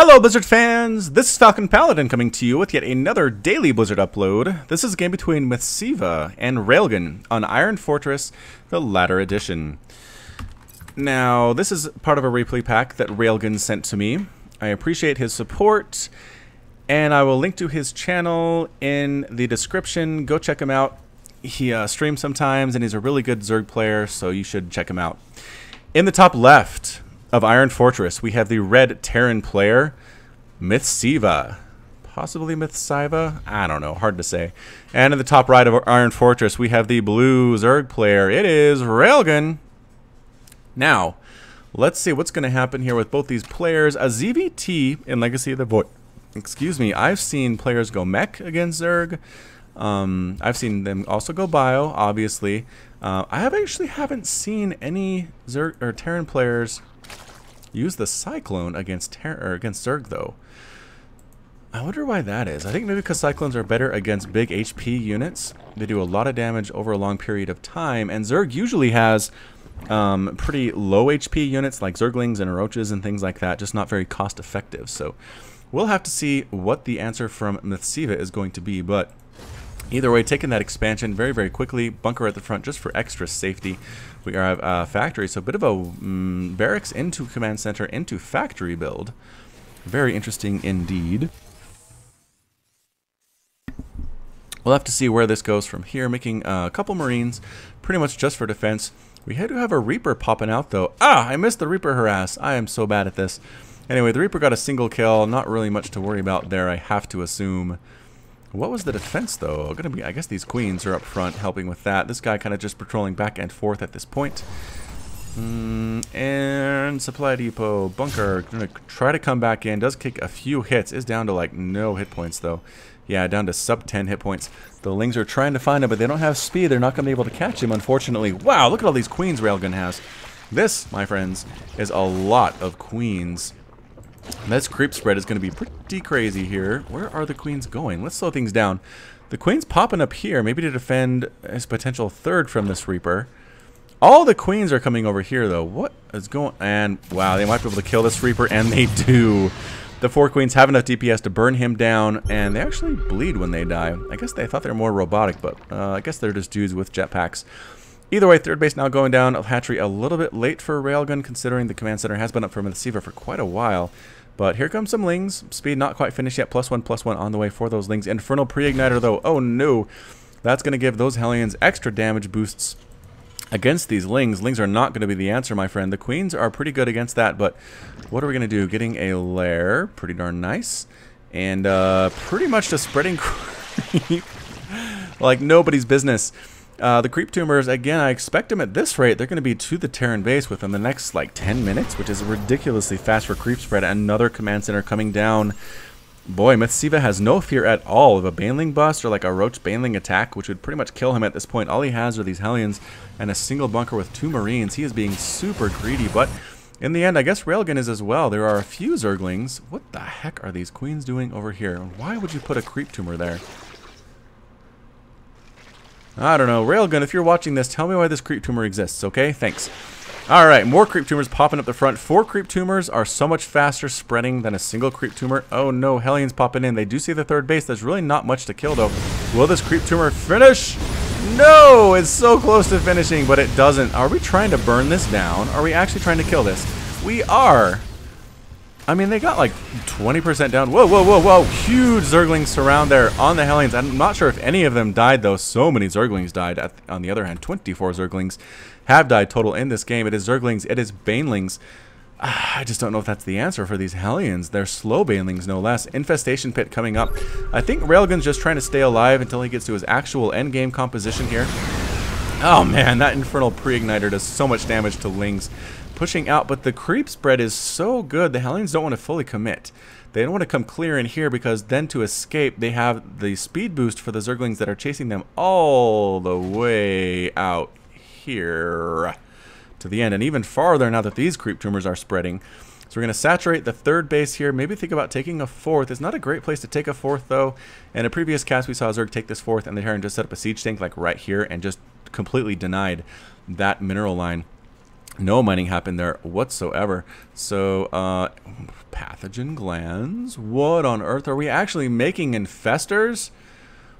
Hello Blizzard fans, this is FalconPaladin coming to you with yet another daily Blizzard upload. This is a game between MythSiva and Railgan on Iron Fortress, the latter edition. Now, this is part of a replay pack that Railgan sent to me. I appreciate his support, and I will link to his channel in the description. Go check him out. He streams sometimes, and he's a really good Zerg player, so you should check him out. In the top left of Iron Fortress, we have the red Terran player, MythSiva. Possibly MythSiva? I don't know, hard to say. And in the top right of Iron Fortress, we have the blue Zerg player. It is Railgan. Now, let's see what's going to happen here with both these players. A ZVT in Legacy of the Void. Excuse me, I've seen players go mech against Zerg. I've seen them also go bio, obviously. I actually haven't seen any Zerg or Terran players use the Cyclone against Zerg, though. I wonder why that is. I think maybe because Cyclones are better against big HP units. They do a lot of damage over a long period of time, and Zerg usually has pretty low HP units like Zerglings and Roaches and things like that, just not very cost effective. So we'll have to see what the answer from MythSiva is going to be, but either way, taking that expansion very, very quickly. Bunker at the front just for extra safety. We have a factory, so a bit of a barracks into command center into factory build. Very interesting indeed. We'll have to see where this goes from here. Making a couple Marines, pretty much just for defense. We had to have a Reaper popping out, though. Ah, I missed the Reaper harass. I am so bad at this. Anyway, the Reaper got a single kill. Not really much to worry about there, I have to assume. What was the defense, though? Gonna be, I guess these queens are up front helping with that. This guy kind of just patrolling back and forth at this point. And supply depot, bunker, gonna try to come back in. Does kick a few hits. Is down to like no hit points, though. Yeah, down to sub 10 hit points. The Lings are trying to find him, but they don't have speed. They're not gonna be able to catch him, unfortunately. Wow, look at all these queens Railgun has. This, my friends, is a lot of queens. This creep spread is going to be pretty crazy here. Where are the queens going? Let's slow things down. The queen's popping up here, maybe to defend his potential third from this Reaper. All the queens are coming over here, though. What is going... And, wow, they might be able to kill this Reaper, and they do. The 4 queens have enough DPS to burn him down, and they actually bleed when they die. I guess they thought they were more robotic, but I guess they're just dudes with jetpacks. Either way, third base now going down. Hatchery a little bit late for Railgun, considering the command center has been up for MythSiva for quite a while. But here comes some Lings. Speed not quite finished yet. +1/+1 on the way for those Lings. Infernal Pre-Igniter, though. Oh, no. That's going to give those Hellions extra damage boosts against these Lings. Lings are not going to be the answer, my friend. The Queens are pretty good against that, but what are we going to do? Getting a lair. Pretty darn nice. And pretty much just spreading creep like nobody's business. The creep tumors, again, I expect them at this rate. They're going to be to the Terran base within the next, like, 10 minutes, which is ridiculously fast for creep spread. Another command center coming down. Boy, MythSiva has no fear at all of a Baneling bust or, like, a Roach Baneling attack, which would pretty much kill him at this point. All he has are these Hellions and a single bunker with 2 Marines. He is being super greedy, but in the end, I guess Railgun is as well. There are a few Zerglings. What the heck are these queens doing over here? Why would you put a creep tumor there? I don't know. Railgun, if you're watching this, tell me why this creep tumor exists, okay? Thanks. Alright, more creep tumors popping up the front. 4 creep tumors are so much faster spreading than a single creep tumor. Oh no, Hellions popping in. They do see the third base. There's really not much to kill, though. Will this creep tumor finish? No! It's so close to finishing, but it doesn't. Are we trying to burn this down? Are we actually trying to kill this? We are! I mean, they got like 20% down. Whoa, whoa, whoa, whoa. Huge Zerglings surround there on the Hellions. I'm not sure if any of them died, though. So many Zerglings died. On the other hand, 24 Zerglings have died total in this game. It is Zerglings. It is Banelings. I just don't know if that's the answer for these Hellions. They're slow Banelings, no less. Infestation Pit coming up. I think Railgun's just trying to stay alive until he gets to his actual endgame composition here. Oh, man, that Infernal Pre-Igniter does so much damage to Lings. Pushing out, but the creep spread is so good. The Hellions don't want to fully commit. They don't want to come clear in here because then to escape, they have the speed boost for the Zerglings that are chasing them all the way out here to the end, and even farther now that these creep tumors are spreading. So we're going to saturate the third base here. Maybe think about taking a fourth. It's not a great place to take a fourth, though. In a previous cast, we saw Zerg take this fourth, and the Terran just set up a siege tank like right here and just completely denied that mineral line. No mining happened there whatsoever. So, pathogen glands. What on earth are we actually making infestors?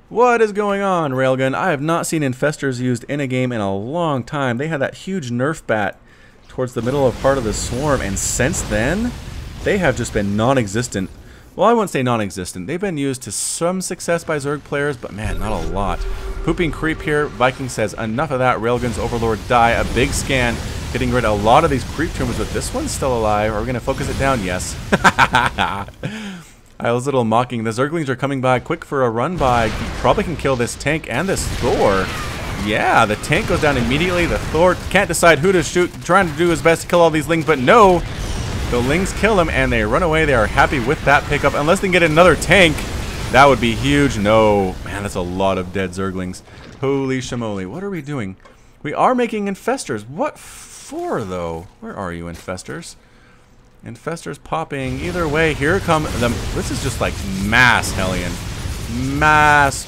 What is going on, Railgun? I have not seen infestors used in a game in a long time. They had that huge nerf bat towards the middle of part of the swarm, and since then, they have just been non-existent. Well, I wouldn't say non-existent. They've been used to some success by Zerg players, but man, not a lot. Pooping creep here. Viking says, enough of that. Railgun's Overlord die. A big scan. Getting rid of a lot of these creep tumors, but this one's still alive. Are we going to focus it down? Yes. I was a little mocking. The Zerglings are coming by quick for a run by. You probably can kill this tank and this Thor. Yeah, the tank goes down immediately. The Thor can't decide who to shoot. Trying to do his best to kill all these Lings, but no. The Lings kill him and they run away. They are happy with that pickup. Unless they can get another tank. That would be huge. No. Man, that's a lot of dead Zerglings. Holy shamoly. What are we doing? We are making infestors. What for, though? Where are you, infestors? Infestors popping. Either way, here come them. This is just like mass Hellion. Mass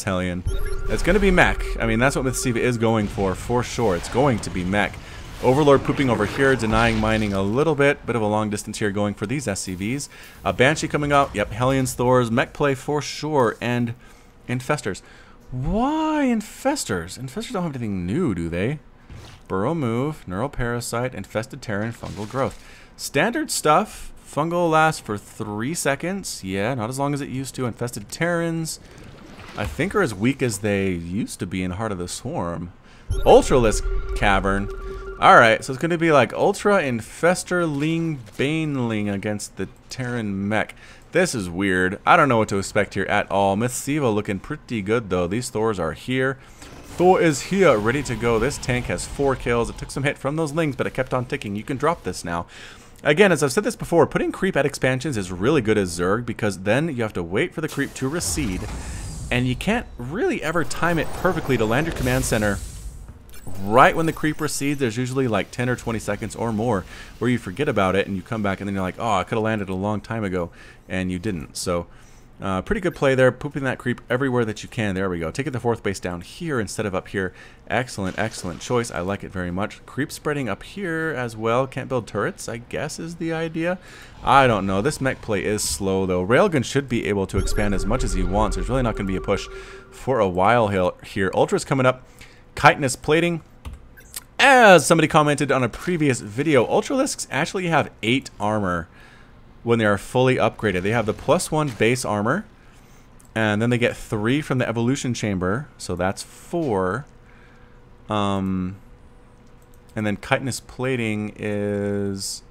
Hellion. It's going to be mech. I mean, that's what MythSiva is going for sure. It's going to be mech. Overlord pooping over here, denying mining a little bit. Bit of a long distance here going for these SCVs. A Banshee coming up. Yep, Hellions, Thors, mech play for sure. And infestors. Why infestors? Infestors don't have anything new, do they? Burrow move, neural parasite, infested Terran, fungal growth. Standard stuff. Fungal lasts for 3 seconds. Yeah, not as long as it used to. Infested Terrans, I think, are as weak as they used to be in Heart of the Swarm. Ultralisk Cavern. Alright, so it's going to be like Ultra Infesterling Baneling against the Terran mech. This is weird. I don't know what to expect here at all. MythSiva looking pretty good, though. These Thors are here. Thor is here, ready to go. This tank has 4 kills. It took some hit from those Lings, but it kept on ticking. You can drop this now. Again, as I've said this before, putting creep at expansions is really good as Zerg, because then you have to wait for the creep to recede, and you can't really ever time it perfectly to land your command center right when the creep recedes. There's usually like 10 or 20 seconds or more where you forget about it, and you come back and then you're like, oh, I could have landed a long time ago, and you didn't. So pretty good play there, pooping that creep everywhere that you can. There we go. Taking the 4th base down here instead of up here. Excellent, excellent choice. I like it very much. Creep spreading up here as well. Can't build turrets, I guess, is the idea. I don't know. This mech play is slow, though. Railgun should be able to expand as much as he wants. There's really not going to be a push for a while here. Ultra's coming up. Chitinous plating. As somebody commented on a previous video, Ultralisks actually have 8 armor when they are fully upgraded. They have the +1 base armor, and then they get 3 from the evolution chamber, so that's 4. And then chitinous plating is...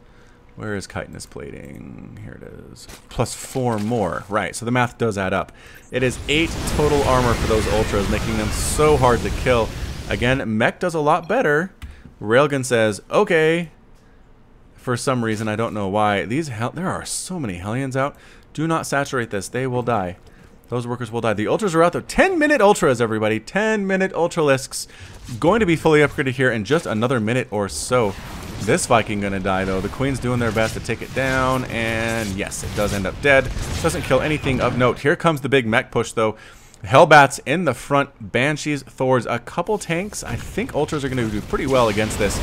Where is chitinous plating? Here it is. +4 more. Right, so the math does add up. It is 8 total armor for those Ultras, making them so hard to kill. Again, mech does a lot better. Railgun says, okay. For some reason, I don't know why. There are so many Hellions out. Do not saturate this. They will die. Those workers will die. The Ultras are out there. 10-minute Ultras, everybody. 10-minute Ultralisks. Going to be fully upgraded here in just another minute or so. This Viking gonna die, though. The Queen's doing their best to take it down. And yes, it does end up dead. Doesn't kill anything of note. Here comes the big mech push, though. Hellbats in the front. Banshees, Thors, a couple tanks. I think Ultras are going to do pretty well against this,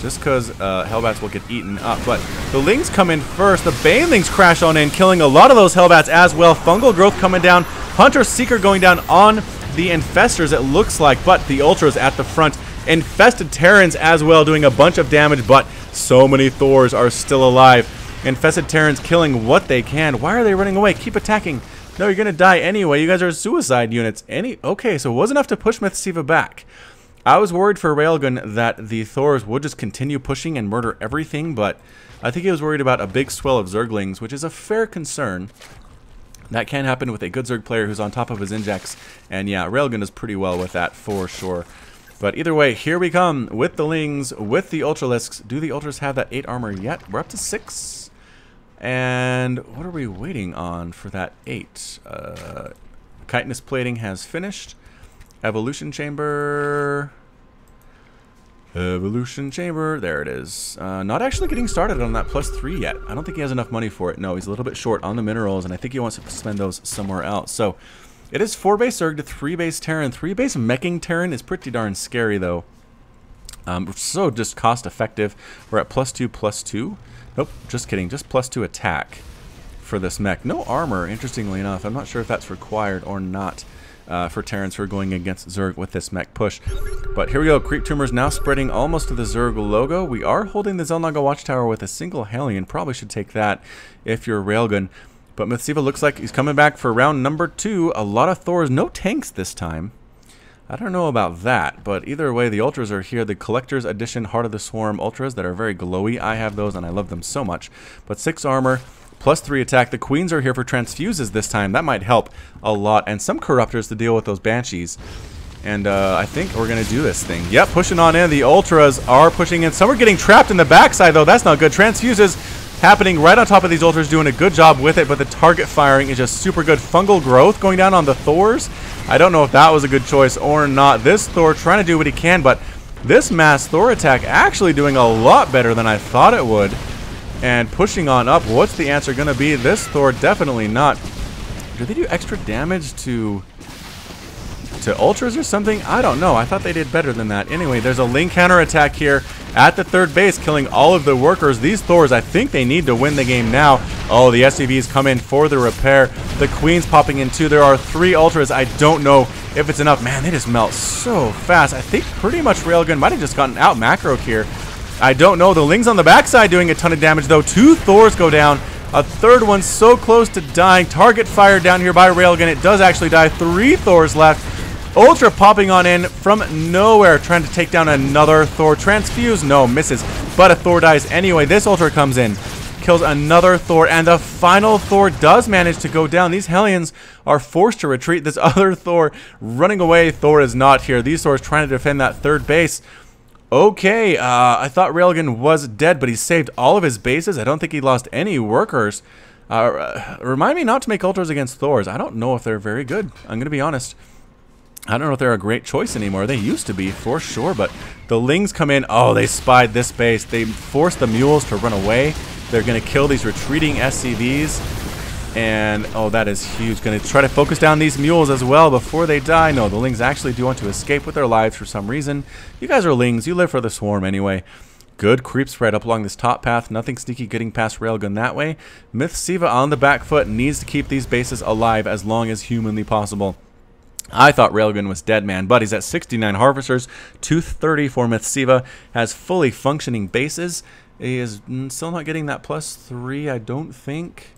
just because Hellbats will get eaten up. But the Lings come in first. The Banelings crash on in, killing a lot of those Hellbats as well. Fungal Growth coming down. Hunter Seeker going down on the Infestors, it looks like, but the Ultras at the front. Infested Terrans as well, doing a bunch of damage, but so many Thors are still alive. Infested Terrans killing what they can. Why are they running away? Keep attacking. No, you're going to die anyway. You guys are suicide units. Okay, so it was enough to push MythSiva back. I was worried for Railgun that the Thors would just continue pushing and murder everything, but I think he was worried about a big swell of Zerglings, which is a fair concern. That can happen with a good Zerg player who's on top of his injects, and yeah, Railgun does pretty well with that for sure. But either way, here we come with the Lings, with the Ultralisks. Do the Ultras have that 8 armor yet? We're up to 6. And what are we waiting on for that 8? Chitinous plating has finished. Evolution chamber. Evolution chamber. There it is. Not actually getting started on that +3 yet. I don't think he has enough money for it. No, he's a little bit short on the minerals, and I think he wants to spend those somewhere else. So it is 4 base Zerg to 3 base Terran. 3 base meching Terran is pretty darn scary, though. So just cost effective. We're at +2/+2. Nope, just kidding. Just +2 attack for this mech. No armor, interestingly enough. I'm not sure if that's required or not for Terrans who are going against Zerg with this mech push. But here we go. Creep Tumors now spreading almost to the Zerg logo. We are holding the Xel'Naga Watchtower with a single Hellion. Probably should take that if you're Railgun. But MythSiva looks like he's coming back for round number 2. A lot of Thors. No tanks this time. I don't know about that, but either way, the Ultras are here. The Collector's Edition Heart of the Swarm Ultras that are very glowy. I have those, and I love them so much. But 6 armor, +3 attack. The Queens are here for transfuses this time. That might help a lot. And some Corruptors to deal with those Banshees. And I think we're going to do this thing. Yep, pushing on in. The Ultras are pushing in. Some are getting trapped in the backside, though. That's not good. Transfuses happening right on top of these Ultras, doing a good job with it, but the target firing is just super good. Fungal Growth going down on the Thors. I don't know if that was a good choice or not. This Thor trying to do what he can, but this mass Thor attack actually doing a lot better than I thought it would. And pushing on up. What's the answer going to be? This Thor definitely not. Do they do extra damage to Ultras or something? I don't know. I thought they did better than that. Anyway, there's a Ling counter attack here at the third base, killing all of the workers. These Thors, I think they need to win the game now. Oh, the SCVs come in for the repair. The Queens popping in too. There are 3 Ultras. I don't know if it's enough. Man, they just melt so fast. I think pretty much Railgun might have just gotten out macroed here. I don't know. The Ling's on the backside doing a ton of damage, though. 2 Thors go down. A third one so close to dying. Target fire down here by Railgun. It does actually die. 3 Thors left. Ultra popping on in from nowhere, trying to take down another Thor. Transfuse, no, misses, but a Thor dies anyway. This Ultra comes in, kills another Thor, and the final Thor does manage to go down. These Hellions are forced to retreat. This other Thor running away. Thor is not here. These Thors trying to defend that third base. Okay, I thought Railgun was dead, but he saved all of his bases. I don't think he lost any workers. Remind me not to make Ultras against Thors. I don't know if they're very good. I'm going to be honest. I don't know if they're a great choice anymore. They used to be, for sure, but the Lings come in. Oh, they spied this base. They forced the Mules to run away. They're going to kill these retreating SCVs. And, oh, that is huge. Going to try to focus down these Mules as well before they die. No, the Lings actually do want to escape with their lives for some reason. You guys are Lings. You live for the Swarm anyway. Good creep spread up along this top path. Nothing sneaky getting past Railgun that way. MythSiva on the back foot needs to keep these bases alive as long as humanly possible. I thought Railgun was dead, man, but he's at 69 Harvesters, 230 for MythSiva, has fully functioning bases. He is still not getting that +3, I don't think.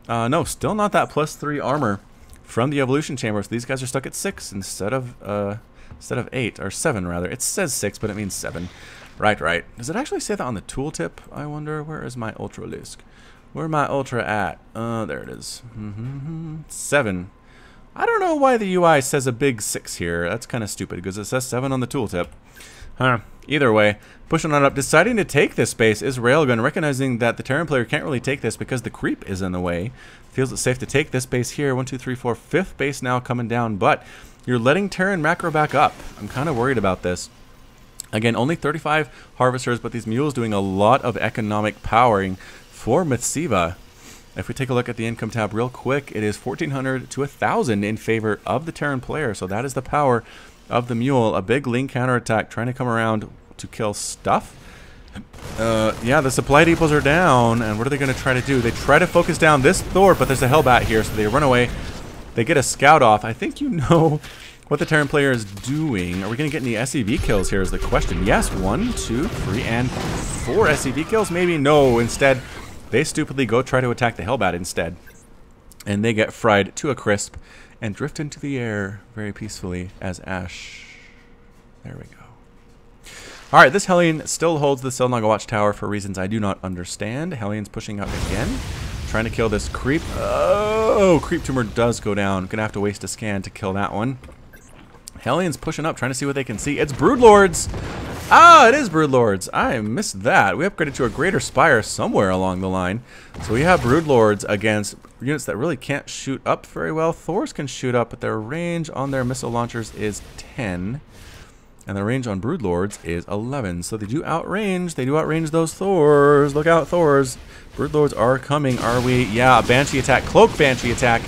No, still not that +3 armor from the Evolution Chamber. So these guys are stuck at 6 instead of 8, or 7 rather. It says 6, but it means 7. Right. Does it actually say that on the tooltip? I wonder, where is my Ultralisk? Where my Ultra at? There it is. 7. I don't know why the UI says a big 6 here. That's kind of stupid because it says 7 on the tooltip. Either way, pushing on up, deciding to take this base is Railgun, recognizing that the Terran player can't really take this because the creep is in the way. Feels it's safe to take this base here. 1, 2, 3, 4, 5th base now coming down, but you're letting Terran macro back up. I'm kind of worried about this. Again, only 35 Harvesters, but these Mules doing a lot of economic powering for MythSiva. If we take a look at the income tab real quick, it is 1,400 to 1,000 in favor of the Terran player. So that is the power of the Mule. A big Ling counterattack trying to come around to kill stuff. Yeah, the supply depots are down. And what are they going to try to do? They try to focus down this Thor, but there's a Hellbat here. So they run away. They get a scout off. I think you know what the Terran player is doing. Are we going to get any SCV kills here is the question. Yes, 1, 2, 3, and 4 SCV kills. Maybe no. Instead, they stupidly go try to attack the Hellbat instead. And they get fried to a crisp and drift into the air very peacefully as ash. There we go. Alright, this Hellion still holds the Xel'Naga Watchtower for reasons I do not understand. Hellion's pushing up again, trying to kill this creep. Oh, creep tumor does go down. Gonna have to waste a scan to kill that one. Hellion's pushing up, trying to see what they can see. It's Broodlords! Ah, it is Broodlords. I missed that. We upgraded to a Greater Spire somewhere along the line. So we have Broodlords against units that really can't shoot up very well. Thors can shoot up, but their range on their missile launchers is 10. And the range on Broodlords is 11. So they do outrange. They do outrange those Thors. Look out, Thors. Broodlords are coming, are we? Yeah, a Banshee attack. Cloak Banshee attack.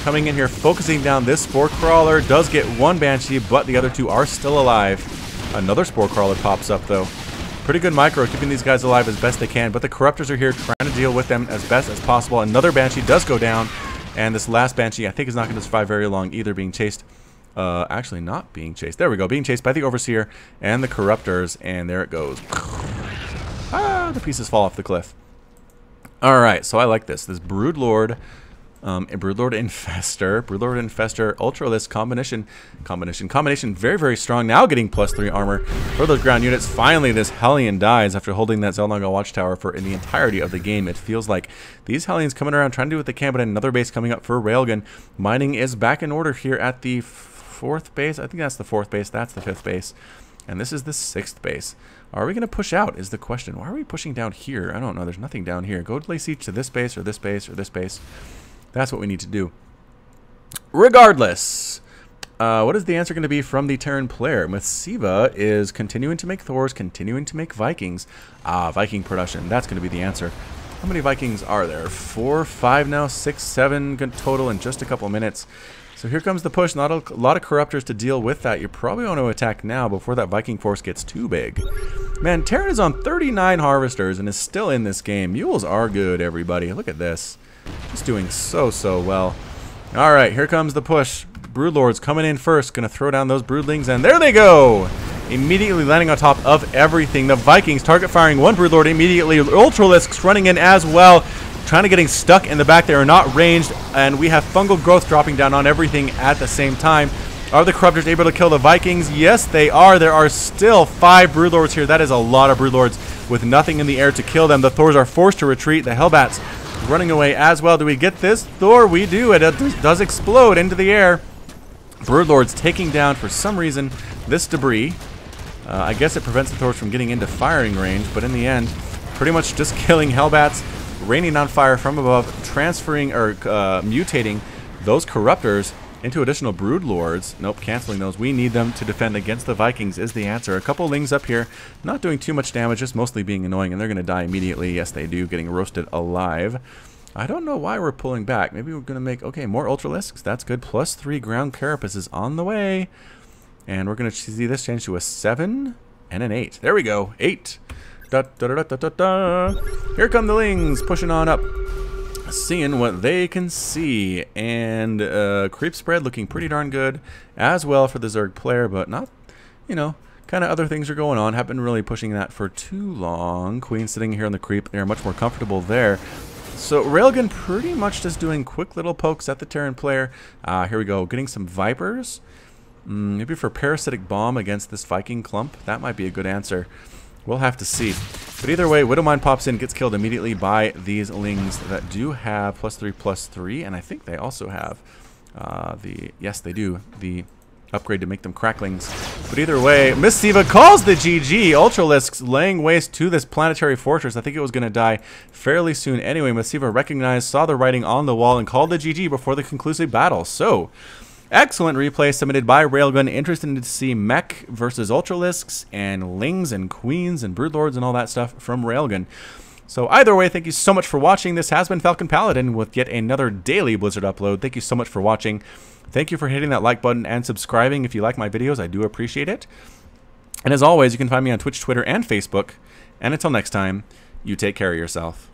Coming in here, focusing down this Spore Crawler. Does get one Banshee, but the other two are still alive. Another Spore Crawler pops up, though. Pretty good micro, keeping these guys alive as best they can, but the Corruptors are here trying to deal with them as best as possible. Another Banshee does go down, and this last Banshee I think is not going to survive very long either, being chased. Actually not being chased. There we go, being chased by the Overseer and the Corruptors, and there it goes. Ah, the pieces fall off the cliff. Alright, so I like this. This Broodlord, Broodlord Infestor, Ultralisk combination, very, very strong. Now getting +3 armor for those ground units. Finally, this Hellion dies after holding that Xel'Naga Watchtower for in the entirety of the game. It feels like these Hellions coming around trying to do what they can, but another base coming up for Railgun. Mining is back in order here at the 4th base. I think that's the 4th base. That's the 5th base. And this is the 6th base. Are we going to push out is the question. Why are we pushing down here? I don't know. There's nothing down here. Go lay siege to this base or this base or this base. That's what we need to do. Regardless, what is the answer going to be from the Terran player? MythSiva is continuing to make Thors, continuing to make Vikings. Viking production. That's going to be the answer. How many Vikings are there? 4, 5 now, 6, 7 total in just a couple minutes. So here comes the push. Not a lot of Corruptors to deal with that. You probably want to attack now before that Viking force gets too big. Man, Terran is on 39 Harvesters and is still in this game. Mules are good, everybody. Look at this. Just doing so well. Alright, here comes the push. Broodlords coming in first. Gonna throw down those Broodlings, and there they go! Immediately landing on top of everything. The Vikings target firing one Broodlord immediately. Ultralisks running in as well. Trying to getting stuck in the back. They are not ranged, and we have fungal growth dropping down on everything at the same time. Are the Corruptors able to kill the Vikings? Yes, they are. There are still 5 Broodlords here. That is a lot of Broodlords with nothing in the air to kill them. The Thors are forced to retreat. The Hellbats running away as well. Do we get this Thor? We do. It does explode into the air. Broodlords taking down, for some reason, this debris. I guess it prevents the Thors from getting into firing range, but in the end, pretty much just killing Hellbats, raining on fire from above, transferring or mutating those Corruptors into additional Broodlords. Nope, canceling those. We need them to defend against the Vikings is the answer. A couple Lings up here, not doing too much damage, just mostly being annoying, and they're going to die immediately. Yes, they do, getting roasted alive. I don't know why we're pulling back. Maybe we're going to make, okay, more Ultralisks. That's good. +3 ground Carapaces on the way. And we're going to see this change to a 7 and an 8. There we go. 8. Da, da, da, da, da, da. Here come the Lings pushing on up, seeing what they can see. And creep spread looking pretty darn good as well for the Zerg player, but not, you know, kind of other things are going on. Haven't been really pushing that for too long. Queen sitting here on the creep. They're much more comfortable there. So Railgun pretty much just doing quick little pokes at the Terran player. Here we go. Getting some Vipers. Maybe for Parasitic Bomb against this Viking clump. That might be a good answer. We'll have to see. But either way, Widowmine pops in, gets killed immediately by these Lings that do have +3/+3. And I think they also have yes, they do. The upgrade to make them cracklings. But either way, MythSiva calls the GG. Ultralisks laying waste to this planetary fortress. I think it was going to die fairly soon anyway. MythSiva recognized, saw the writing on the wall, and called the GG before the conclusive battle. So, excellent replay submitted by Railgun. Interested to see mech versus Ultralisks and Lings and Queens and Broodlords and all that stuff from Railgun. So either way, thank you so much for watching. This has been FalconPaladin with yet another daily Blizzard upload. Thank you so much for watching. Thank you for hitting that like button and subscribing if you like my videos. I do appreciate it. And as always, you can find me on Twitch, Twitter, and Facebook. And until next time, you take care of yourself.